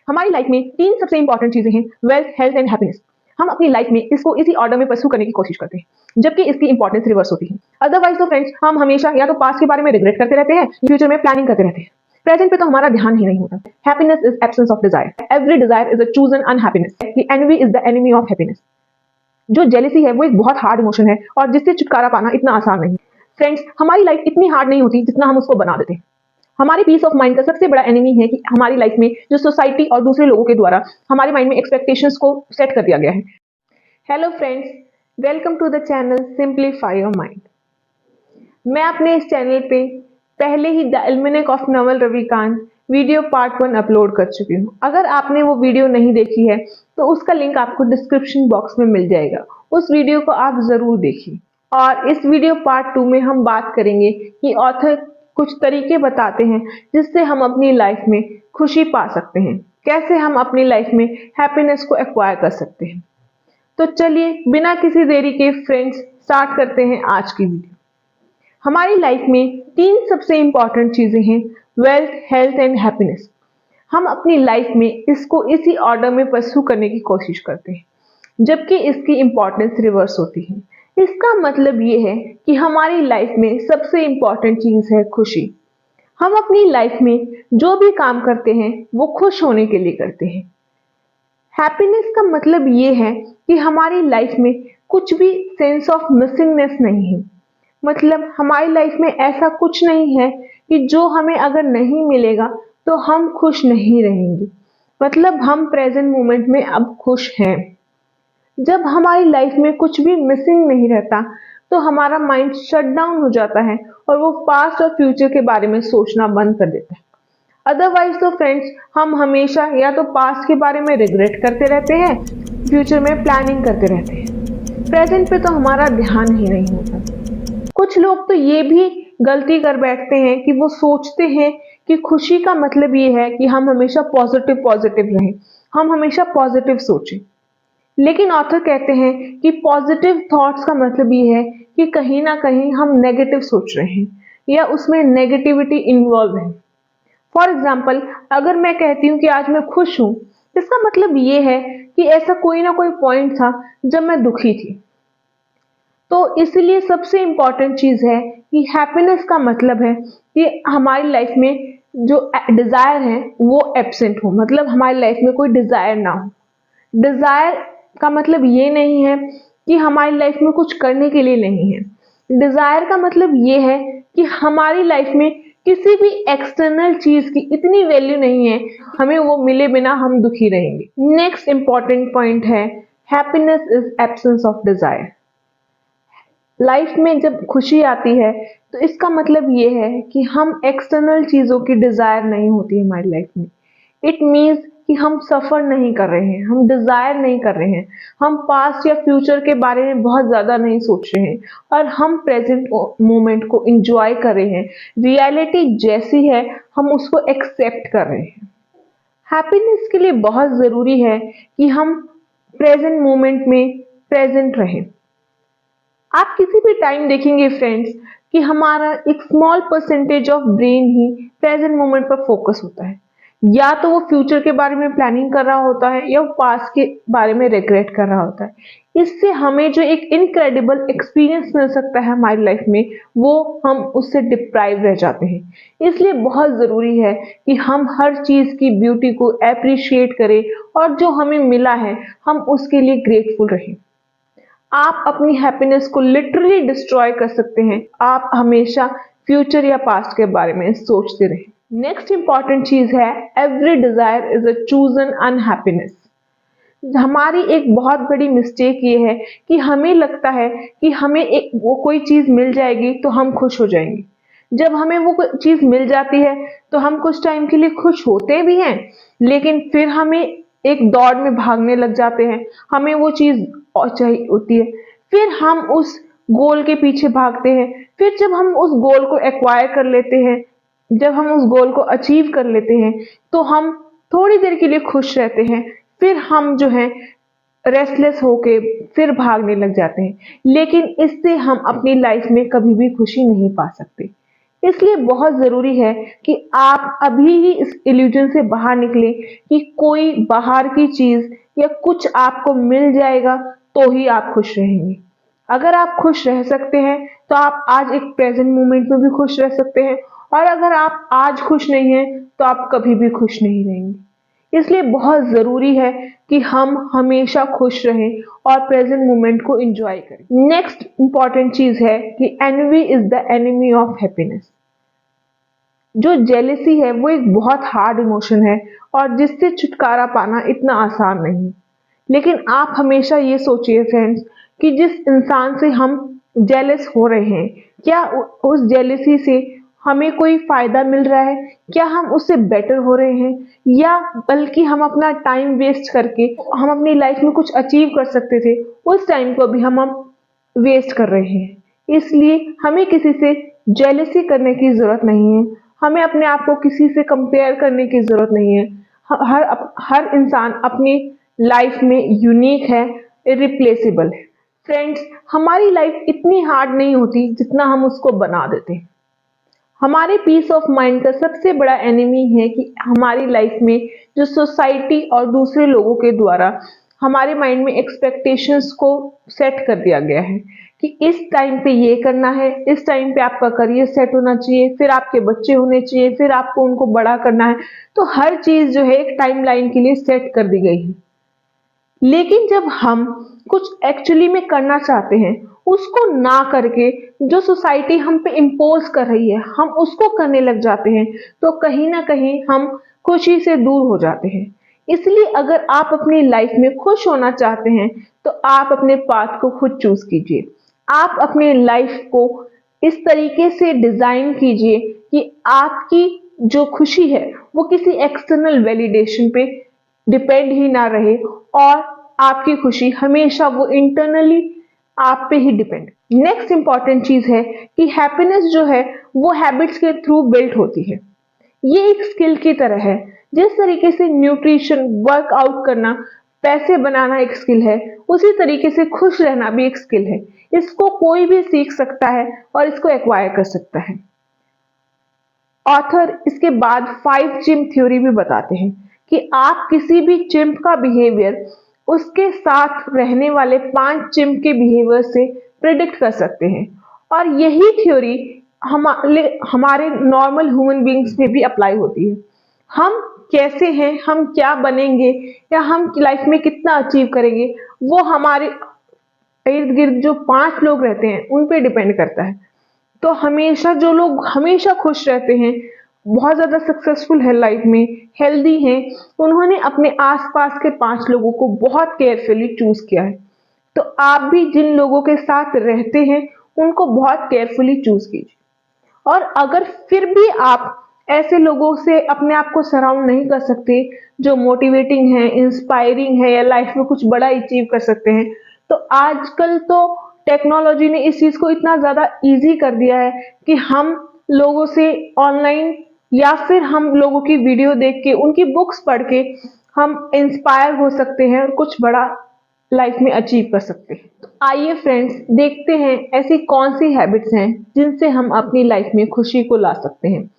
हमारी लाइफ में 3 सबसे इंपॉर्टेंट चीजें हैं, वेल्थ, हेल्थ एंड हैप्पीनेस। हम अपनी लाइफ में इसको इसी ऑर्डर में परस्यू करने की कोशिश करते हैं, जबकि इसकी इंपॉर्टेंस रिवर्स होती है। अदरवाइज तो फ्रेंड्स, हम हमेशा या तो पास्ट के बारे में रिग्रेट करते रहते हैं, फ्यूचर में प्लानिंग करते रहते हैं। प्रेजेंट पे तो हमारा ध्यान ही नहीं होता। Happiness is absence of desire. Every desire is a chosen unhappiness. The envy is the enemy of happiness. जो जेलिसी है वो एक बहुत हार्ड इमोशन है और जिससे छुटकारा पाना इतना आसान नहीं। फ्रेंड्स, हमारी लाइफ इतनी हार्ड नहीं होती जितना हम उसको बना देते हैं। हमारी पीस ऑफ माइंड का सबसे बड़ा एनिमी है कि हमारी लाइफ में जो सोसाइटी और दूसरे लोगों के द्वारा हमारे माइंड में एक्सपेक्टेशंस को सेट कर दिया गया है। Hello friends, welcome to the channel simplify your mind. मैं अपने इस चैनल पे पहले ही the almanack of Naval Ravikant video part 1 upload कर चुकी हूँ। अगर आपने वो वीडियो नहीं देखी है तो उसका लिंक आपको डिस्क्रिप्शन बॉक्स में मिल जाएगा। उस वीडियो को आप जरूर देखिए। और इस वीडियो पार्ट 2 में हम बात करेंगे कि ऑथर कुछ तरीके बताते हैं जिससे हम अपनी लाइफ में खुशी पा सकते हैं, कैसे हम अपनी लाइफ में हैप्पीनेस को एक्वायर कर सकते हैं। तो चलिए बिना किसी देरी के फ्रेंड्स स्टार्ट करते हैं आज की वीडियो। हमारी लाइफ में 3 सबसे इंपॉर्टेंट चीजें हैं, वेल्थ, हेल्थ एंड हैप्पीनेस। हम अपनी लाइफ में इसको इसी ऑर्डर में परस्यू करने की कोशिश करते हैं, जबकि इसकी इंपॉर्टेंस रिवर्स होती है। इसका मतलब ये है कि हमारी लाइफ में सबसे इंपॉर्टेंट चीज है खुशी। हम अपनी लाइफ में जो भी काम करते हैं वो खुश होने के लिए करते हैं। हैप्पीनेस का मतलब ये है कि हमारी लाइफ में कुछ भी सेंस ऑफ मिसिंगनेस नहीं है। मतलब हमारी लाइफ में ऐसा कुछ नहीं है कि जो हमें अगर नहीं मिलेगा तो हम खुश नहीं रहेंगे। मतलब हम प्रेजेंट मोमेंट में अब खुश हैं। जब हमारी लाइफ में कुछ भी मिसिंग नहीं रहता तो हमारा माइंड शट डाउन हो जाता है और वो पास्ट और फ्यूचर के बारे में सोचना बंद कर देता है। अदरवाइज तो फ्रेंड्स, हम हमेशा या तो पास्ट के बारे में रिग्रेट करते रहते हैं, फ्यूचर में प्लानिंग करते रहते हैं। प्रेजेंट पे तो हमारा ध्यान ही नहीं होता। कुछ लोग तो ये भी गलती कर बैठते हैं कि वो सोचते हैं कि खुशी का मतलब ये है कि हम हमेशा पॉजिटिव रहें, हम हमेशा पॉजिटिव सोचें। लेकिन ऑथर कहते हैं कि पॉजिटिव थॉट्स का मतलब ये है कि कहीं ना कहीं हम नेगेटिव सोच रहे हैं या उसमें नेगेटिविटी इन्वॉल्व है। फॉर एग्जाम्पल, अगर मैं कहती हूँ कि आज मैं खुश हूँ, इसका मतलब ये है कि ऐसा कोई ना कोई पॉइंट था जब मैं दुखी थी। तो इसलिए सबसे इंपॉर्टेंट चीज है कि हैप्पीनेस का मतलब है कि हमारी लाइफ में जो डिजायर है वो एब्सेंट हो। मतलब हमारी लाइफ में कोई डिजायर ना हो। डिजायर का मतलब ये नहीं है कि हमारी लाइफ में कुछ करने के लिए नहीं है। डिजायर का मतलब ये है कि हमारी लाइफ में किसी भी एक्सटर्नल चीज की इतनी वैल्यू नहीं है, हमें वो मिले बिना हम दुखी रहेंगे। नेक्स्ट इंपॉर्टेंट पॉइंट है, happiness is absence of Dzire. Life में जब खुशी आती है तो इसका मतलब ये है कि हम एक्सटर्नल चीजों की डिजायर नहीं होती हमारी लाइफ में। इट मीन्स कि हम सफर नहीं कर रहे हैं, हम डिजायर नहीं कर रहे हैं, हम पास्ट या फ्यूचर के बारे में बहुत ज्यादा नहीं सोच रहे हैं और हम प्रेजेंट मोमेंट को एंजॉय कर रहे हैं। रियलिटी जैसी है हम उसको एक्सेप्ट कर रहे हैं। हैप्पीनेस के लिए बहुत जरूरी है कि हम प्रेजेंट मोमेंट में प्रेजेंट रहें। आप किसी भी टाइम देखेंगे फ्रेंड्स कि हमारा एक small percentage of brain he present moment पर फोकस होता है। या तो वो फ्यूचर के बारे में प्लानिंग कर रहा होता है या पास्ट के बारे में रिग्रेट कर रहा होता है। इससे हमें जो एक इनक्रेडिबल एक्सपीरियंस मिल सकता है हमारी लाइफ में, वो हम उससे डिप्राइव रह जाते हैं। इसलिए बहुत जरूरी है कि हम हर चीज की ब्यूटी को एप्रिशिएट करें और जो हमें मिला है हम उसके लिए ग्रेटफुल रहें। आप अपनी हैप्पीनेस को लिटरली डिस्ट्रॉय कर सकते हैं। आप हमेशा फ्यूचर या पास्ट के बारे में सोचते रहें। नेक्स्ट इंपॉर्टेंट चीज है, every desire is a chosen unhappiness. हमारी एक बहुत बड़ी मिस्टेक ये है कि हमें लगता है कि हमें वो कोई चीज मिल जाएगी तो हम खुश हो जाएंगे। जब हमें वो चीज मिल जाती है तो हम कुछ टाइम के लिए खुश होते भी हैं, लेकिन फिर हमें एक दौड़ में भागने लग जाते हैं, हमें वो चीज और चाहिए होती है। फिर हम उस गोल के पीछे भागते हैं। फिर जब हम उस गोल को एक्वायर कर लेते हैं, जब हम उस गोल को अचीव कर लेते हैं तो हम थोड़ी देर के लिए खुश रहते हैं। फिर हम जो है रेस्टलेस होके फिर भागने लग जाते हैं। लेकिन इससे हम अपनी लाइफ में कभी भी खुशी नहीं पा सकते। इसलिए बहुत ज़रूरी है कि आप अभी ही इस इल्यूजन से बाहर निकलें कि कोई बाहर की चीज़ या कुछ आपको मिल जाएगा तो ही आप खुश रहेंगे। अगर आप खुश रह सकते हैं तो आप आज एक प्रेजेंट मोमेंट में भी खुश रह सकते हैं, और अगर आप आज खुश नहीं हैं तो आप कभी भी खुश नहीं रहेंगे। इसलिए बहुत ज़रूरी है कि हम हमेशा खुश रहें और प्रेजेंट मोमेंट को एंजॉय करें। नेक्स्ट इंपॉर्टेंट चीज़ है कि envy is the enemy of happiness. जो जेलेसी है वो एक बहुत हार्ड इमोशन है और जिससे छुटकारा पाना इतना आसान नहीं। लेकिन आप हमेशा ये सोचिए फ्रेंड्स कि जिस इंसान से हम जेलस हो रहे हैं, क्या उस जेलेसी से हमें कोई फायदा मिल रहा है? क्या हम उससे बेटर हो रहे हैं, या बल्कि हम अपना टाइम वेस्ट करके हम अपनी लाइफ में कुछ अचीव कर सकते थे, उस टाइम को भी हम वेस्ट कर रहे हैं। इसलिए हमें किसी से जेलसी करने की जरूरत नहीं है, हमें अपने आप को किसी से कंपेयर करने की जरूरत नहीं है। हर इंसान अपनी लाइफ में यूनिक है, इरिप्लेसेबल है। फ्रेंड्स, हमारी लाइफ इतनी हार्ड नहीं होती जितना हम उसको बना देते हैं। हमारे पीस ऑफ माइंड का सबसे बड़ा एनिमी है कि हमारी लाइफ में जो सोसाइटी और दूसरे लोगों के द्वारा हमारे माइंड में एक्सपेक्टेशंस को सेट कर दिया गया है कि इस टाइम पे ये करना है, इस टाइम पे आपका करियर सेट होना चाहिए, फिर आपके बच्चे होने चाहिए, फिर आपको उनको बड़ा करना है। तो हर चीज जो है एक टाइमलाइन के लिए सेट कर दी गई है। लेकिन जब हम कुछ एक्चुअली में करना चाहते हैं, उसको ना करके जो सोसाइटी हम पे इम्पोज कर रही है हम उसको करने लग जाते हैं, तो कहीं ना कहीं हम खुशी से दूर हो जाते हैं। इसलिए अगर आप अपनी लाइफ में खुश होना चाहते हैं तो आप अपने पाथ को खुद चूज कीजिए। आप अपनी लाइफ को इस तरीके से डिजाइन कीजिए कि आपकी जो खुशी है वो किसी एक्सटर्नल वैलिडेशन पे डिपेंड ही ना रहे, और आपकी खुशी हमेशा वो इंटरनली आप पे ही डिपेंड। नेक्स्ट इंपॉर्टेंट चीज है कि हैप्पीनेस जो है वो हैबिट्स के थ्रू बिल्ट होती है। ये एक स्किल की तरह है। जिस तरीके से न्यूट्रिशन, वर्कआउट करना, पैसे बनाना एक स्किल है, उसी तरीके से खुश रहना भी एक स्किल है। इसको कोई भी सीख सकता है और इसको एक्वायर कर सकता है। ऑथर इसके बाद 5 चिम्प थ्योरी भी बताते हैं कि आप किसी भी चिम्प का बिहेवियर उसके साथ रहने वाले 5 चिम्प के बिहेवियर से प्रिडिक्ट कर सकते हैं, और यही थ्योरी हमारे नॉर्मल ह्यूमन बीइंग्स में भी अप्लाई होती है। हम कैसे हैं, हम क्या बनेंगे, या हम लाइफ में कितना अचीव करेंगे, वो हमारे इर्द गिर्द जो 5 लोग रहते हैं उन पे डिपेंड करता है। तो हमेशा जो लोग हमेशा खुश रहते हैं, बहुत ज्यादा सक्सेसफुल है लाइफ में, हेल्दी हैं, उन्होंने अपने आसपास के 5 लोगों को बहुत केयरफुली चूज किया है। तो आप भी जिन लोगों के साथ रहते हैं उनको बहुत केयरफुली चूज कीजिए। और अगर फिर भी आप ऐसे लोगों से अपने आप को सराउंड नहीं कर सकते जो मोटिवेटिंग है, इंस्पायरिंग है, या लाइफ में कुछ बड़ा अचीव कर सकते हैं, तो आजकल तो टेक्नोलॉजी ने इस चीज को इतना ज्यादा इजी कर दिया है कि हम लोगों से ऑनलाइन या फिर हम लोगों की वीडियो देख के, उनकी बुक्स पढ़ के हम इंस्पायर हो सकते हैं और कुछ बड़ा लाइफ में अचीव कर सकते हैं। तो आइए फ्रेंड्स, देखते हैं ऐसी कौन सी हैबिट्स हैं जिनसे हम अपनी लाइफ में खुशी को ला सकते हैं।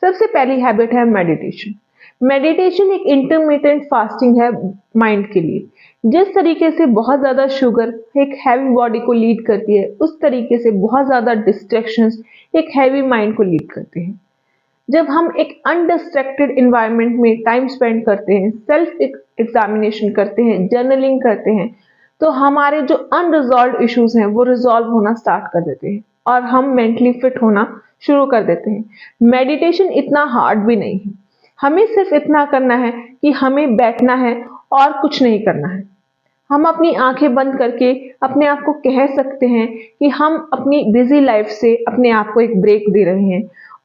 सबसे पहली हैबिट है मेडिटेशन। मेडिटेशन एक इंटरमिटेंट फास्टिंग है माइंड के लिए। जिस तरीके से बहुत ज्यादा शुगर एक हैवी बॉडी को लीड करती है, उस तरीके से बहुत ज्यादा डिस्ट्रैक्शंस एक हैवी माइंड को लीड करते हैं। जब हम एक अनडिस्ट्रैक्टेड इन्वायरमेंट में टाइम स्पेंड करते हैं, सेल्फ एग्जामिनेशन करते हैं, जर्नलिंग करते हैं, तो हमारे जो अनरिजॉल्व इश्यूज हैं वो रिजॉल्व होना स्टार्ट कर देते हैं और हम मेंटली फिट होना शुरू कर देते हैं। मेडिटेशन इतना हार्ड भी नहीं है, हमें सिर्फ इतना करना है कि हमें बैठना है और कुछ नहीं करना है। हम अपनी आंखें बंद करके अपने आप को कह सकते हैं कि हम अपनी बिजी लाइफ से अपने आप को एक ब्रेक दे रहे हैं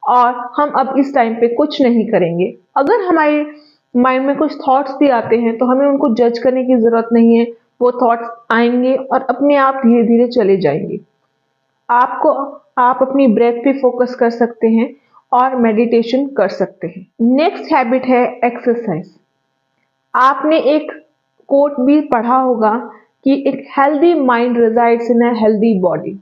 और हम अब इस टाइम पे कुछ नहीं करेंगे। अगर हमारे माइंड में कुछ थॉट्स भी आते हैं तो हमें उनको जज करने की जरूरत नहीं है। वो थॉट्स आएंगे और अपने आप धीरे धीरे चले जाएंगे। आप अपनी ब्रेथ पे फोकस कर सकते हैं और मेडिटेशन कर सकते हैं। नेक्स्ट हैबिट है एक्सरसाइज। आपने एक कोट भी पढ़ा होगा कि एक healthy mind resides in a healthy body.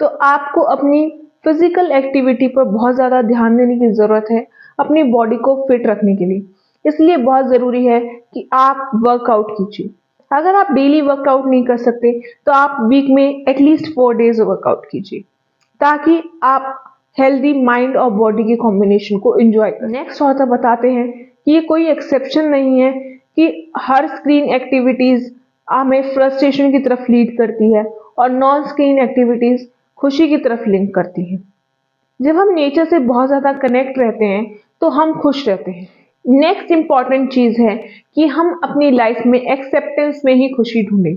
तो आपको अपनी फिजिकल एक्टिविटी पर बहुत ज़्यादा ध्यान देने की ज़रूरत है अपनी बॉडी को फिट रखने के लिए। इसलिए बहुत ज़रूरी है कि आप वर्कआउट कीजिए। अगर आप डेली वर्कआउट नहीं कर सकते तो आप वीक में एटलीस्ट 4 डेज वर्कआउट कीजिए, ताकि आप हेल्दी माइंड और बॉडी के कॉम्बिनेशन को एंजॉय करें। नेक्स्ट ऑथर बताते हैं कि ये कोई एक्सेप्शन नहीं है कि हर स्क्रीन एक्टिविटीज़ हमें फ्रस्ट्रेशन की तरफ लीड करती है और नॉन स्क्रीन एक्टिविटीज़ खुशी की तरफ लिंक करती है। जब हम नेचर से बहुत ज़्यादा कनेक्ट रहते हैं तो हम खुश रहते हैं। नेक्स्ट इम्पॉर्टेंट चीज़ है कि हम अपनी लाइफ में एक्सेप्टेंस में ही खुशी ढूंढें।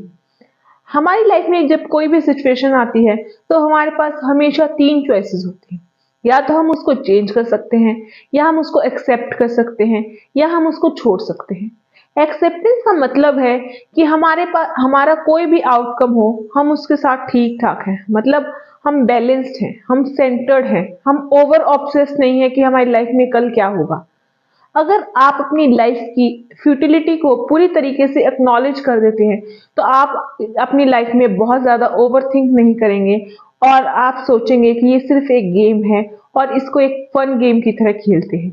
हमारी लाइफ में जब कोई भी सिचुएशन आती है तो हमारे पास हमेशा 3 चॉइसेस होती हैं। या तो हम उसको चेंज कर सकते हैं, या हम उसको एक्सेप्ट कर सकते हैं, या हम उसको छोड़ सकते हैं। एक्सेप्टेंस का मतलब है कि हमारे पास हमारा कोई भी आउटकम हो, हम उसके साथ ठीक ठाक हैं, मतलब हम बैलेंस्ड हैं, हम सेंटर्ड हैं, हम ओवर ऑब्सेस्ड नहीं है कि हमारी लाइफ में कल क्या होगा। अगर आप अपनी लाइफ की फ्यूटिलिटी को पूरी तरीके से एक्नॉलेज कर देते हैं तो आप अपनी लाइफ में बहुत ज़्यादा ओवरथिंक नहीं करेंगे और आप सोचेंगे कि ये सिर्फ एक गेम है और इसको एक फन गेम की तरह खेलते हैं।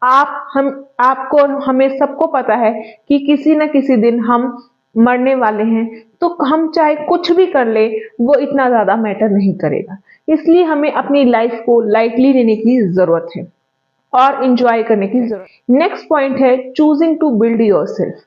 आपको और हमें सबको पता है कि किसी न किसी दिन हम मरने वाले हैं, तो हम चाहे कुछ भी कर ले वो इतना ज़्यादा मैटर नहीं करेगा। इसलिए हमें अपनी लाइफ को लाइटली लेने की ज़रूरत है और इंजॉय करने की जरूरत। नेक्स्ट पॉइंट है चूजिंग टू बिल्ड योरसेल्फ।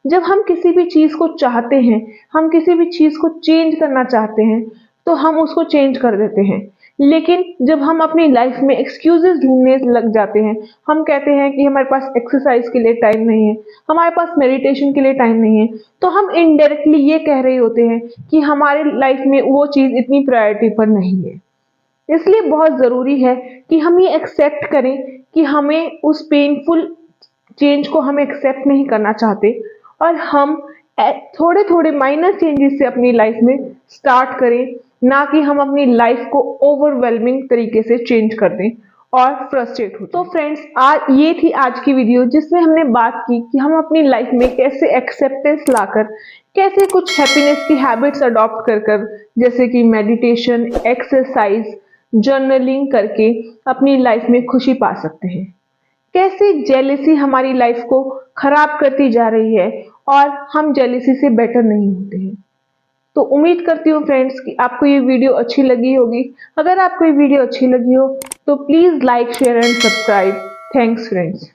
जब हम किसी भी चीज को चाहते हैं, हम किसी भी चीज को चेंज करना चाहते हैं, तो हम उसको चेंज कर देते हैं। लेकिन जब हम अपनी लाइफ में एक्सक्यूजेस ढूंढने लग जाते हैं, हम कहते हैं कि हमारे पास एक्सरसाइज के लिए टाइम नहीं है, हमारे पास मेडिटेशन के लिए टाइम नहीं है, तो हम इनडायरेक्टली ये कह रहे होते हैं कि हमारे लाइफ में वो चीज इतनी प्रायोरिटी पर नहीं है। इसलिए बहुत ज़रूरी है कि हम ये एक्सेप्ट करें कि हमें उस पेनफुल चेंज को हम एक्सेप्ट नहीं करना चाहते और हम थोड़े थोड़े माइनर चेंजेस से अपनी लाइफ में स्टार्ट करें, ना कि हम अपनी लाइफ को ओवरवेलमिंग तरीके से चेंज कर दें और फ्रस्ट्रेट हो। तो फ्रेंड्स, आज ये थी आज की वीडियो जिसमें हमने बात की कि हम अपनी लाइफ में कैसे एक्सेप्टेंस लाकर कैसे कुछ हैप्पीनेस की हैबिट्स अडॉप्ट कर जैसे कि मेडिटेशन, एक्सरसाइज, जर्नलिंग करके अपनी लाइफ में खुशी पा सकते हैं। कैसे जेलेसी हमारी लाइफ को खराब करती जा रही है और हम जेलेसी से बेटर नहीं होते हैं। तो उम्मीद करती हूँ फ्रेंड्स कि आपको ये वीडियो अच्छी लगी होगी। अगर आपको ये वीडियो अच्छी लगी हो तो please like, share and subscribe. Thanks friends.